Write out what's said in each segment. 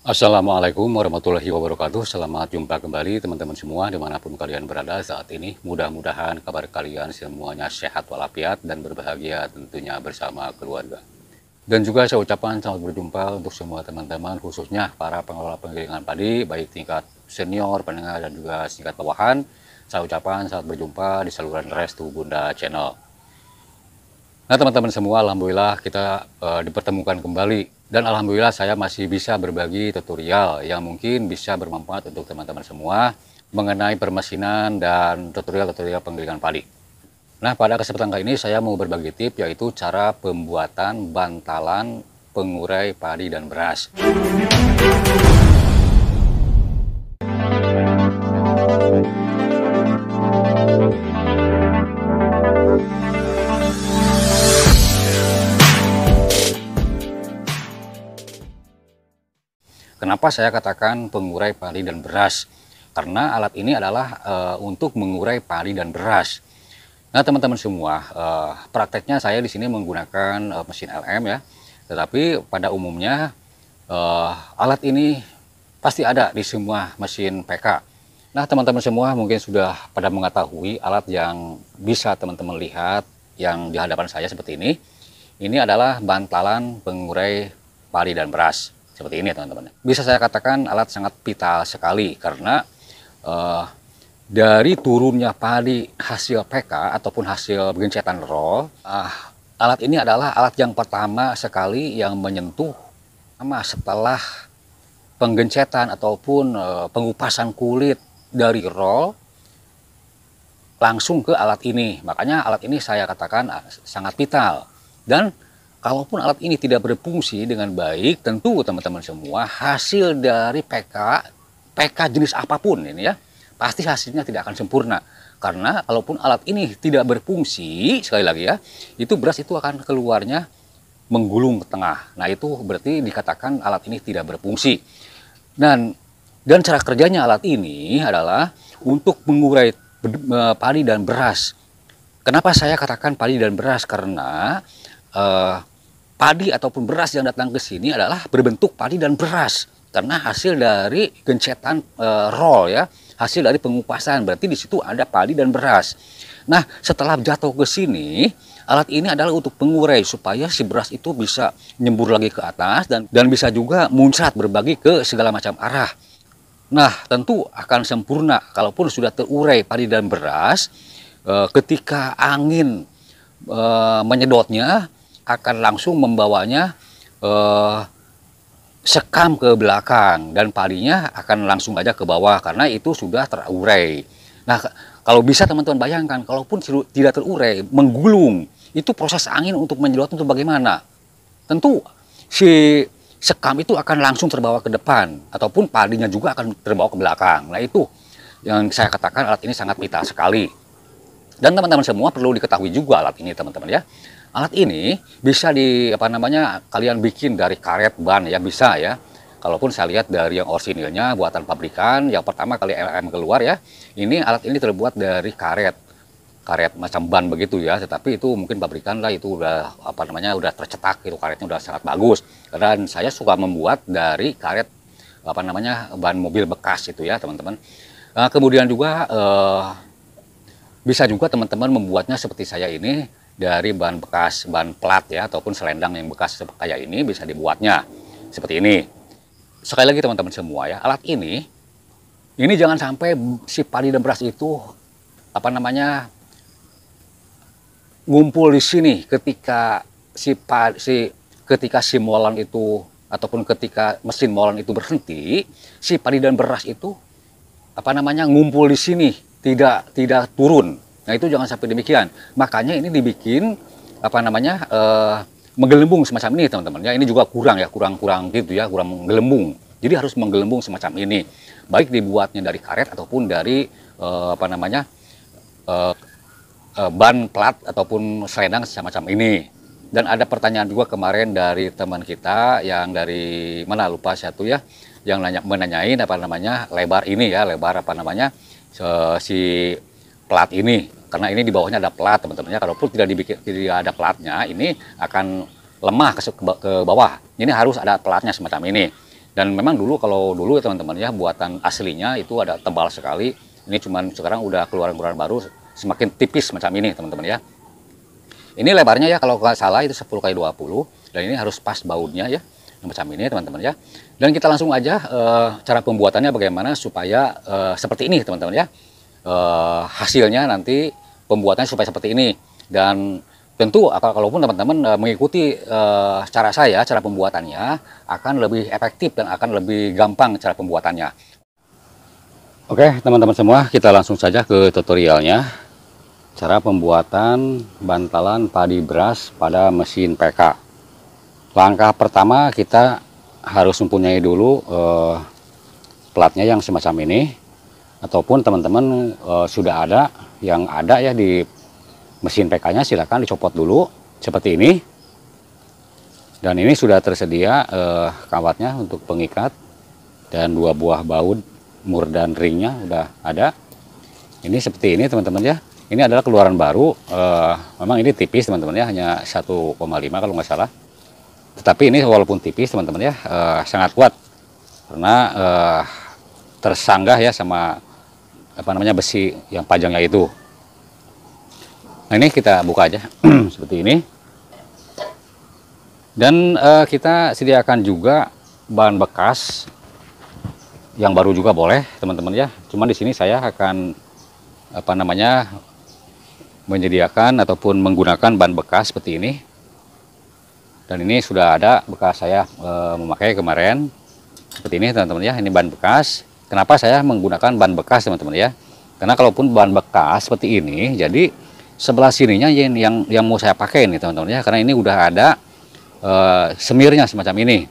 Assalamualaikum warahmatullahi wabarakatuh. Selamat jumpa kembali teman-teman semua dimanapun kalian berada saat ini. Mudah-mudahan kabar kalian semuanya sehat walafiat dan berbahagia tentunya bersama keluarga. Dan juga saya ucapkan selamat berjumpa untuk semua teman-teman, khususnya para pengelola penggilingan padi baik tingkat senior, penengah dan juga tingkat bawahan. Saya ucapkan selamat berjumpa di saluran Restu Bunda Channel. Nah teman-teman semua, alhamdulillah kita dipertemukan kembali. Dan alhamdulillah saya masih bisa berbagi tutorial yang mungkin bisa bermanfaat untuk teman-teman semua mengenai permesinan dan tutorial-tutorial penggilingan padi. Nah pada kesempatan kali ini saya mau berbagi tips, yaitu cara pembuatan bantalan pengurai padi dan beras. Kenapa saya katakan pengurai padi dan beras? Karena alat ini adalah untuk mengurai padi dan beras. Nah, teman-teman semua, prakteknya saya di sini menggunakan mesin LM ya. Tetapi pada umumnya alat ini pasti ada di semua mesin PK. Nah, teman-teman semua mungkin sudah pada mengetahui alat yang bisa teman-teman lihat yang di hadapan saya seperti ini. Ini adalah bantalan pengurai padi dan beras. Seperti ini teman-teman. Bisa saya katakan alat sangat vital sekali karena dari turunnya padi hasil PK ataupun hasil gencetan roll, alat ini adalah alat yang pertama sekali yang menyentuh setelah penggencetan ataupun pengupasan kulit dari roll langsung ke alat ini. Makanya alat ini saya katakan sangat vital. Dan kalaupun alat ini tidak berfungsi dengan baik, tentu teman-teman semua hasil dari PK jenis apapun ini ya, pasti hasilnya tidak akan sempurna. Karena kalaupun alat ini tidak berfungsi, sekali lagi ya, itu beras itu akan keluarnya menggulung ke tengah. Nah itu berarti dikatakan alat ini tidak berfungsi. Dan cara kerjanya alat ini adalah untuk mengurai padi dan beras. Kenapa saya katakan padi dan beras? Karena padi ataupun beras yang datang ke sini adalah berbentuk padi dan beras karena hasil dari gencetan roll ya, hasil dari pengupasan, berarti di situ ada padi dan beras. Nah setelah jatuh ke sini, alat ini adalah untuk pengurai supaya si beras itu bisa nyembur lagi ke atas dan bisa juga muncrat berbagi ke segala macam arah. Nah tentu akan sempurna kalaupun sudah terurai padi dan beras, ketika angin menyedotnya akan langsung membawanya sekam ke belakang dan padinya akan langsung aja ke bawah karena itu sudah terurai. Nah kalau bisa teman-teman bayangkan, kalaupun tidak terurai, menggulung, itu proses angin untuk menyedot itu bagaimana? Tentu si sekam itu akan langsung terbawa ke depan ataupun padinya juga akan terbawa ke belakang. Nah itu yang saya katakan alat ini sangat vital sekali. Dan teman-teman semua perlu diketahui juga alat ini teman-teman ya. Alat ini bisa kalian bikin dari karet ban ya, bisa ya. Kalaupun saya lihat dari yang orisinilnya buatan pabrikan, yang pertama kali LM keluar ya, ini alat ini terbuat dari karet macam ban begitu ya. Tetapi itu mungkin pabrikan lah, itu udah udah tercetak, itu karetnya udah sangat bagus. Dan saya suka membuat dari karet ban mobil bekas itu ya teman-teman. Kemudian juga bisa juga teman-teman membuatnya seperti saya ini dari bahan bekas, ban plat ya, ataupun selendang yang bekas kayak ini bisa dibuatnya seperti ini. Sekali lagi teman-teman semua ya, alat ini jangan sampai si padi dan beras itu ngumpul di sini ketika ketika si molen itu ataupun ketika mesin molen itu berhenti, si padi dan beras itu ngumpul di sini, tidak turun. Nah itu jangan sampai demikian. Makanya ini dibikin menggelembung semacam ini teman-teman ya. Ini juga kurang gitu ya, kurang menggelembung. Jadi harus menggelembung semacam ini. Baik dibuatnya dari karet ataupun dari ban plat ataupun selendang semacam ini. Dan ada pertanyaan juga kemarin dari teman kita yang dari mana lupa satu ya, yang menanyain lebar ini ya, lebar si plat ini. Karena ini di bawahnya ada plat teman-teman ya. Kalaupun tidak ada platnya, ini akan lemah ke bawah. Ini harus ada platnya semacam ini. Dan memang dulu, kalau dulu ya teman-teman ya, buatan aslinya itu ada tebal sekali. Ini cuman sekarang udah keluaran-keluaran baru semakin tipis macam ini teman-teman ya. Ini lebarnya ya kalau nggak salah itu 10 kali 20, dan ini harus pas bautnya ya, macam ini teman-teman ya. Dan kita langsung aja cara pembuatannya bagaimana supaya seperti ini teman-teman ya. Hasilnya nanti pembuatannya supaya seperti ini. Dan tentu kalaupun teman-teman mengikuti cara saya, cara pembuatannya akan lebih efektif dan akan lebih gampang cara pembuatannya. Oke teman-teman semua, kita langsung saja ke tutorialnya. Cara pembuatan bantalan padi beras pada mesin PK. Langkah pertama kita harus mempunyai dulu platnya yang semacam ini, ataupun teman-teman sudah ada yang ada ya di mesin PK-nya, silahkan dicopot dulu seperti ini. Dan ini sudah tersedia kawatnya untuk pengikat, dan 2 buah baut mur dan ringnya udah ada. Ini seperti ini teman-teman ya. Ini adalah keluaran baru. Memang ini tipis teman-teman ya, hanya 1,5 kalau nggak salah. Tetapi ini walaupun tipis teman-teman ya, sangat kuat karena tersanggah ya sama besi yang panjangnya itu. Nah ini kita buka aja seperti ini. Dan kita sediakan juga bahan bekas yang baru juga boleh teman-teman ya. Cuman di sini saya akan menyediakan ataupun menggunakan bahan bekas seperti ini. Dan ini sudah ada bekas saya memakai kemarin seperti ini teman-teman ya. Ini bahan bekas. Kenapa saya menggunakan bahan bekas teman-teman ya? Karena kalaupun bahan bekas seperti ini, jadi sebelah sininya yang mau saya pakai nih teman-teman ya. Karena ini udah ada semirnya semacam ini.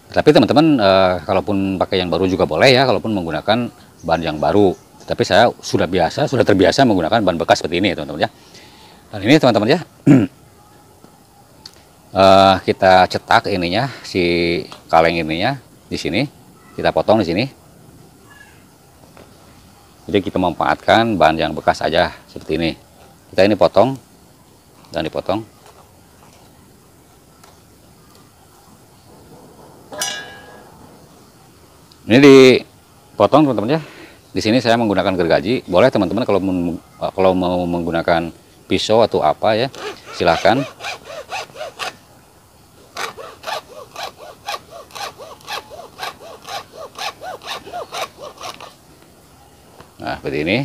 Tapi teman-teman kalaupun pakai yang baru juga boleh ya, kalaupun menggunakan bahan yang baru. Tapi saya sudah terbiasa menggunakan bahan bekas seperti ini teman-teman ya. Dan ini teman-teman ya, kita cetak ininya, si kaleng ininya di sini, kita potong di sini. Jadi kita memanfaatkan bahan yang bekas aja seperti ini. Kita ini potong dan dipotong. Ini dipotong teman-teman ya. Di sini saya menggunakan gergaji. Boleh teman-teman kalau mau menggunakan pisau atau apa ya, silahkan. Nah seperti ini.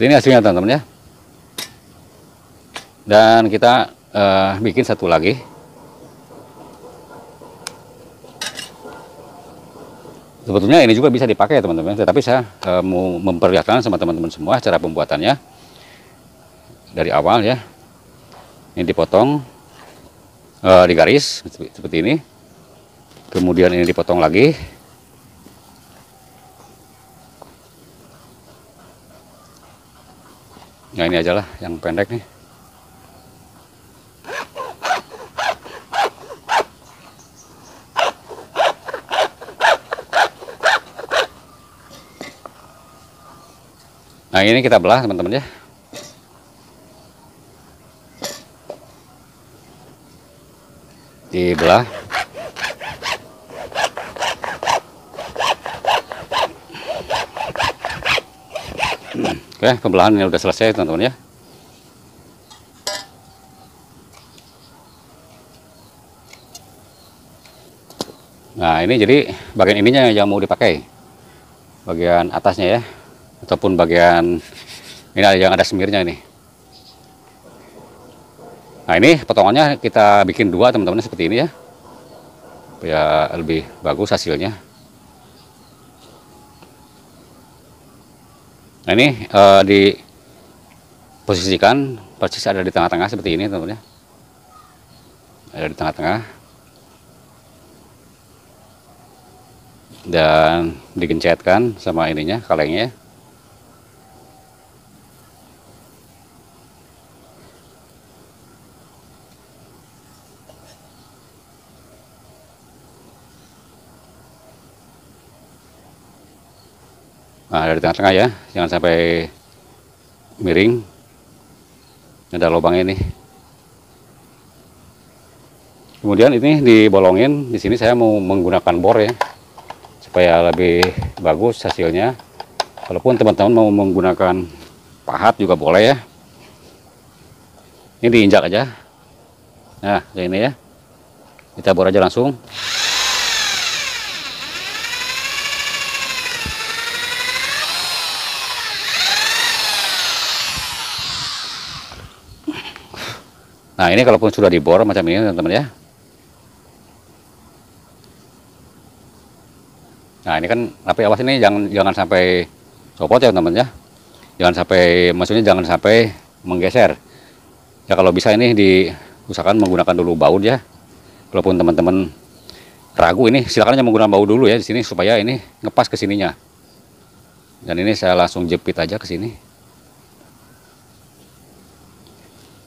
Ini hasilnya teman-teman ya. Dan kita bikin satu lagi. Sebetulnya ini juga bisa dipakai teman-teman, tetapi saya mau memperlihatkan sama teman-teman semua cara pembuatannya dari awal ya. Ini dipotong di garis seperti ini. Kemudian ini dipotong lagi. Nah ini aja lah yang pendek nih. Nah ini kita belah teman-teman ya. Dibelah. Oke, pembelahan ini udah selesai teman-teman ya. Nah ini jadi bagian ininya yang mau dipakai, bagian atasnya ya, ataupun bagian ini yang ada semirnya ini. Nah ini potongannya kita bikin 2 teman-teman seperti ini ya, supaya lebih bagus hasilnya. Nah ini diposisikan persis ada di tengah-tengah seperti ini teman-teman ya. Ada di tengah-tengah. Dan digencetkan sama ininya, kalengnya. Nah, dari tengah-tengah ya, jangan sampai miring. Ada lubangnya nih. Kemudian ini dibolongin. Di sini saya mau menggunakan bor ya, supaya lebih bagus hasilnya. Walaupun teman-teman mau menggunakan pahat juga boleh ya. Ini diinjak aja. Nah, kayak ini ya. Kita bor aja langsung. Nah, ini kalaupun sudah dibor macam ini teman-teman ya. Nah, ini kan tapi awas ini jangan sampai copot ya teman-teman ya. Jangan sampai, maksudnya jangan sampai menggeser. Ya kalau bisa ini diusahakan menggunakan dulu baut ya. Walaupun teman-teman ragu ini, silakan aja menggunakan baut dulu ya di sini supaya ini ngepas ke sininya. Dan ini saya langsung jepit aja ke sini.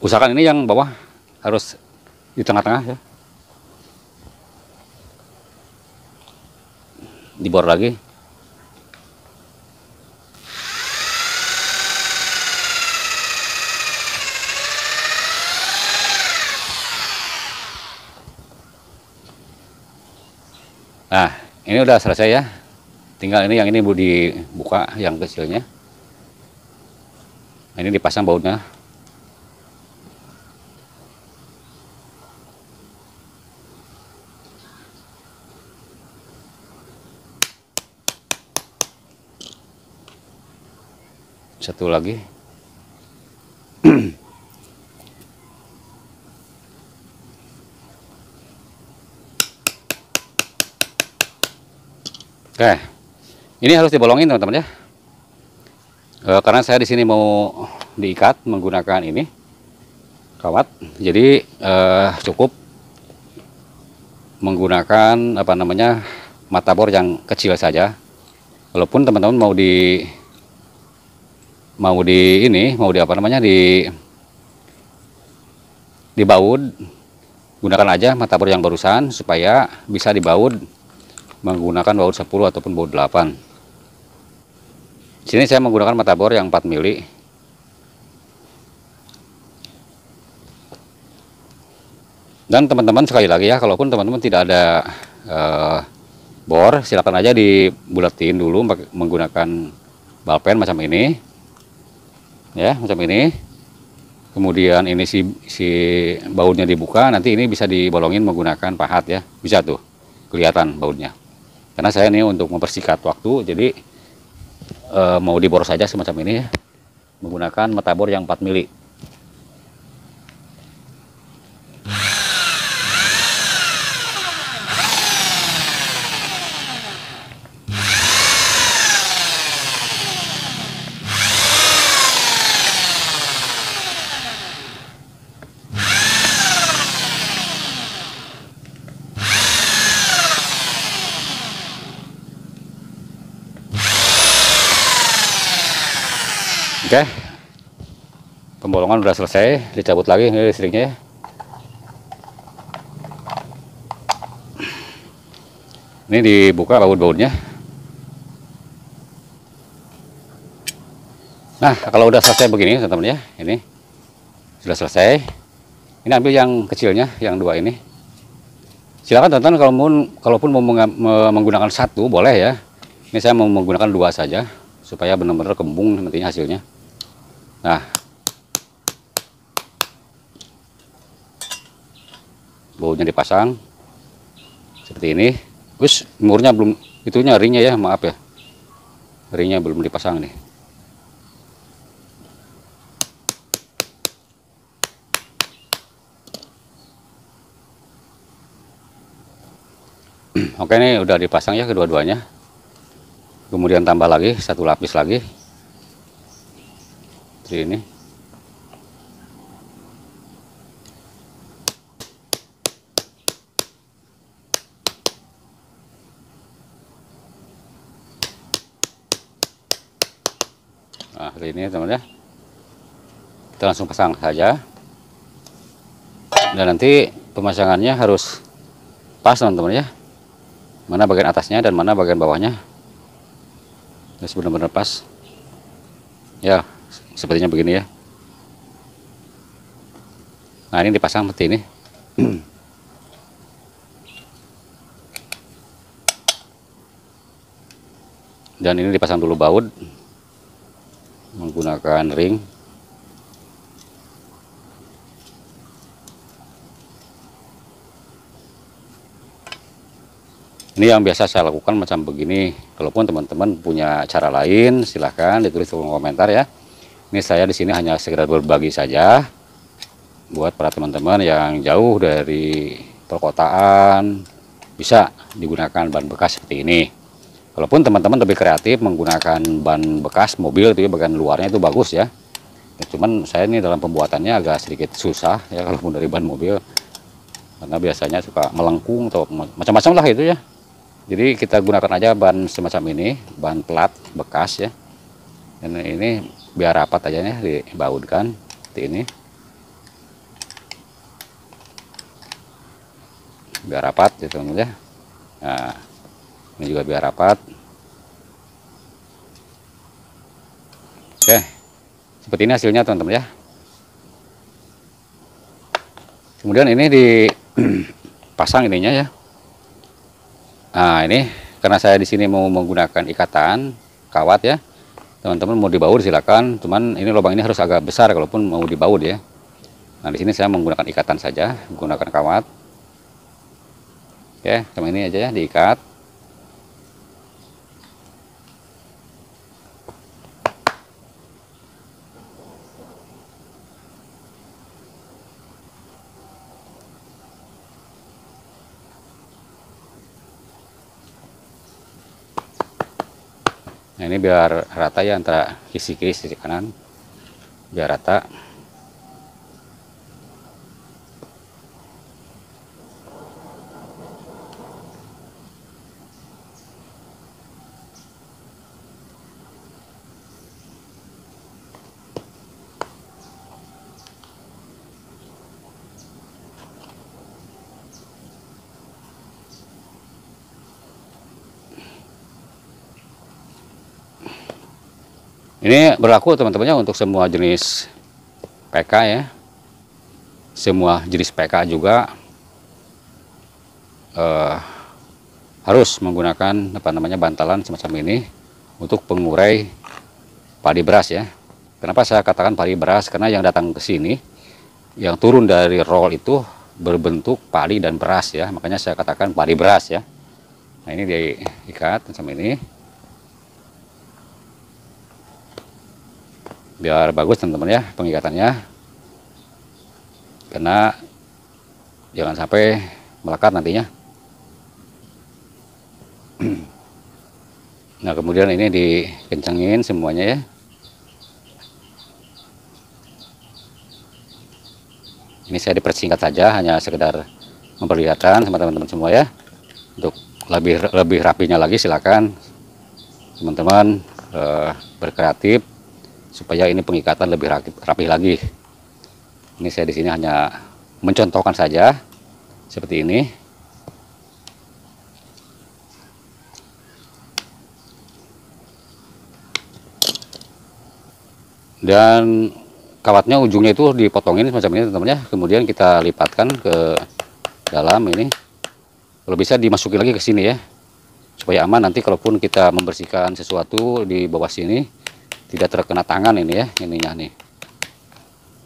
Usahakan ini yang bawah harus di tengah-tengah ya. Dibor lagi. Nah, ini udah selesai ya. Tinggal ini yang ini dibuka yang kecilnya. Nah, ini dipasang bautnya. Satu lagi. Oke, ini harus dibolongin teman-teman ya. Karena saya di sini mau diikat menggunakan ini kawat, jadi cukup menggunakan apa namanya mata bor yang kecil saja. Walaupun teman-teman mau di apa namanya dibaut, gunakan aja mata bor yang barusan supaya bisa dibaut menggunakan baut 10 ataupun baut 8. Sini saya menggunakan mata bor yang 4 mili. Dan teman-teman sekali lagi ya, kalaupun teman-teman tidak ada bor, silakan aja dibulatin dulu menggunakan balpen macam ini. Ya, macam ini. Kemudian ini si bautnya dibuka, nanti ini bisa dibolongin menggunakan pahat ya. Bisa tuh kelihatan bautnya. Karena saya ini untuk mempersingkat waktu, jadi mau dibor saja semacam ini ya, menggunakan mata bor yang 4 mili. Oke, pembolongan udah selesai, dicabut lagi ini listriknya ya. Ini dibuka baut-bautnya. Nah, kalau udah selesai begini teman-teman ya, ini sudah selesai. Ini ambil yang kecilnya, yang 2 ini. Silakan teman-teman kalaupun mau menggunakan 1 boleh ya. Ini saya mau menggunakan 2 saja supaya benar-benar kembung nantinya hasilnya. Nah, bautnya dipasang seperti ini. Terus murnya belum, itunya ringnya ya, maaf ya, ringnya belum dipasang nih. Oke, ini udah dipasang ya kedua-duanya. Kemudian tambah lagi 1 lapis lagi seperti ini. Nah, seperti ini teman-teman ya. Kita langsung pasang saja. Dan nanti pemasangannya harus pas teman-teman ya. Mana bagian atasnya dan mana bagian bawahnya. Ini benar-benar pas. Ya, sepertinya begini ya. Nah, ini dipasang seperti ini. Dan ini dipasang dulu baut menggunakan ring. Ini yang biasa saya lakukan macam begini. Kalaupun teman-teman punya cara lain, silahkan ditulis di kolom komentar ya. Ini saya di sini hanya sekedar berbagi saja buat para teman-teman yang jauh dari perkotaan, bisa digunakan ban bekas seperti ini. Walaupun teman-teman lebih kreatif menggunakan ban bekas mobil itu ya, bagian luarnya itu bagus ya. Cuman saya ini dalam pembuatannya agak sedikit susah ya kalaupun dari ban mobil, karena biasanya suka melengkung atau macam-macam lah itu ya. Jadi kita gunakan aja ban semacam ini, ban plat bekas ya. Dan ini biar rapat aja nih, dibautkan seperti ini. Biar rapat gitu ya. Nah, ini juga biar rapat. Oke, seperti ini hasilnya teman-teman ya. Kemudian ini dipasang ininya ya. Nah, ini karena saya di sini mau menggunakan ikatan kawat ya. Teman-teman mau dibaut silakan, cuman ini lubang ini harus agak besar kalaupun mau dibaut ya. Nah, di sini saya menggunakan ikatan saja, menggunakan kawat. Oke, sama ini aja ya, diikat. Nah, ini biar rata ya antara sisi kiri sisi kanan, biar rata. Ini berlaku teman-temannya untuk semua jenis PK ya. Semua jenis PK juga harus menggunakan bantalan semacam ini untuk pengurai padi beras ya. Kenapa saya katakan padi beras? Karena yang datang ke sini, yang turun dari roll itu berbentuk padi dan beras ya. Makanya saya katakan padi beras ya. Nah, ini diikat sama ini. Biar bagus teman-teman ya pengikatannya, karena jangan sampai melekat nantinya. Nah, kemudian ini dikencengin semuanya ya. Ini saya dipersingkat saja, hanya sekedar memperlihatkan sama teman-teman semua ya. Untuk lebih rapinya lagi silakan teman-teman berkreatif supaya ini pengikatan lebih rapi lagi. Ini saya di sini hanya mencontohkan saja seperti ini. Dan kawatnya ujungnya itu dipotongin semacam ini teman-teman ya. Kemudian kita lipatkan ke dalam ini. Kalau bisa dimasukin lagi ke sini ya, supaya aman nanti kalaupun kita membersihkan sesuatu di bawah sini tidak terkena tangan ini ya, ininya nih.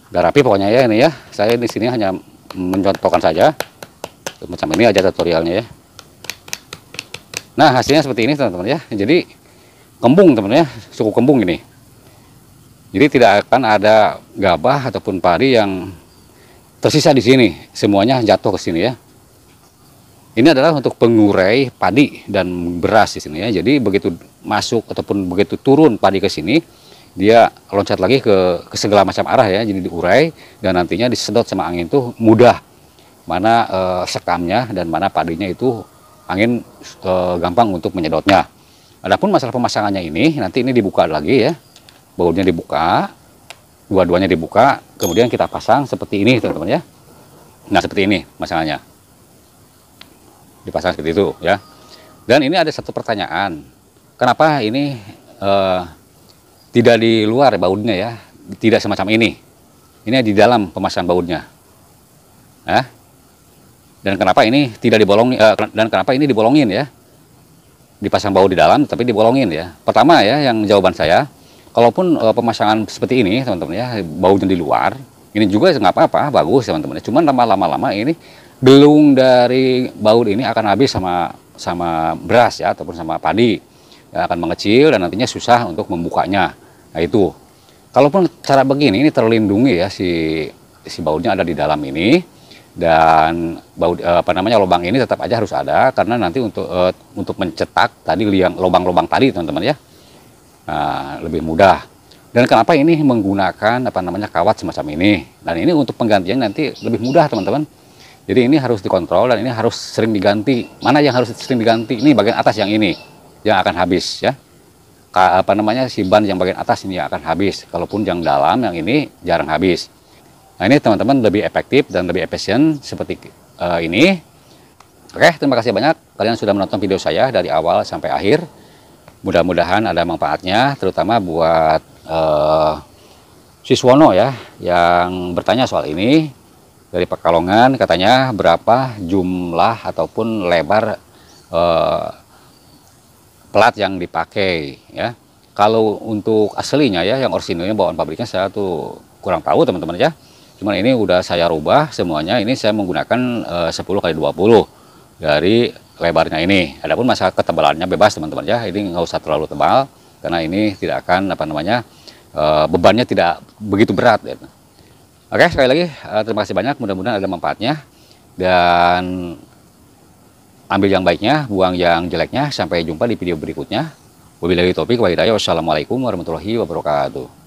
Udah rapi pokoknya ya ini ya. Saya di sini hanya mencontohkan saja. Macam ini aja tutorialnya ya. Nah, hasilnya seperti ini teman-teman ya. Jadi kembung teman-teman ya, suku kembung ini. Jadi tidak akan ada gabah ataupun padi yang tersisa di sini. Semuanya jatuh ke sini ya. Ini adalah untuk pengurai padi dan beras di sini ya. Jadi begitu masuk ataupun begitu turun padi ke sini, dia loncat lagi ke segala macam arah ya. Jadi diurai dan nantinya disedot sama angin itu mudah. Mana sekamnya dan mana padinya itu angin gampang untuk menyedotnya. Adapun masalah pemasangannya ini, nanti ini dibuka lagi ya. Bautnya dibuka, dua-duanya dibuka, kemudian kita pasang seperti ini teman-teman ya. Nah, seperti ini masalahnya. Dipasang seperti itu ya. Dan ini ada satu pertanyaan, kenapa ini tidak di luar bautnya ya, tidak semacam ini. Ini di dalam pemasangan bautnya. Ya. Dan kenapa ini tidak dibolongin? Dan kenapa ini dibolongin ya? Dipasang baut di dalam, tapi dibolongin ya. Pertama ya, yang jawaban saya, kalaupun pemasangan seperti ini teman-teman ya, bautnya di luar, ini juga nggak apa-apa, bagus teman-teman. Cuman lama-lama ini gelung dari baut ini akan habis sama beras ya, ataupun sama padi, ya, akan mengecil dan nantinya susah untuk membukanya. Nah itu, kalaupun cara begini ini terlindungi ya, si bautnya ada di dalam ini, dan baut lubang ini tetap aja harus ada karena nanti untuk mencetak tadi lubang-lubang tadi teman-teman ya, lebih mudah. Dan kenapa ini menggunakan kawat semacam ini, dan ini untuk penggantian nanti lebih mudah teman-teman. Jadi ini harus dikontrol dan ini harus sering diganti. Mana yang harus sering diganti? Ini bagian atas yang ini yang akan habis ya. Si ban yang bagian atas ini yang akan habis. Kalaupun yang dalam yang ini jarang habis. Nah ini teman-teman lebih efektif dan lebih efisien seperti ini. Oke, terima kasih banyak kalian sudah menonton video saya dari awal sampai akhir. Mudah-mudahan ada manfaatnya, terutama buat Siswono ya, yang bertanya soal ini dari Pekalongan, katanya berapa jumlah ataupun lebar plat yang dipakai ya. Kalau untuk aslinya ya, yang orisinilnya bawaan pabriknya saya tuh kurang tahu teman-teman ya. Cuman ini udah saya rubah semuanya, ini saya menggunakan 10x20 dari lebarnya ini. Adapun masalah ketebalannya bebas teman-teman ya, ini nggak usah terlalu tebal karena ini tidak akan bebannya tidak begitu berat ya. Oke, sekali lagi terima kasih banyak, mudah-mudahan ada manfaatnya dan ambil yang baiknya, buang yang jeleknya. Sampai jumpa di video berikutnya. Wabillahi taufiq wal hidayah. Wassalamualaikum warahmatullahi wabarakatuh.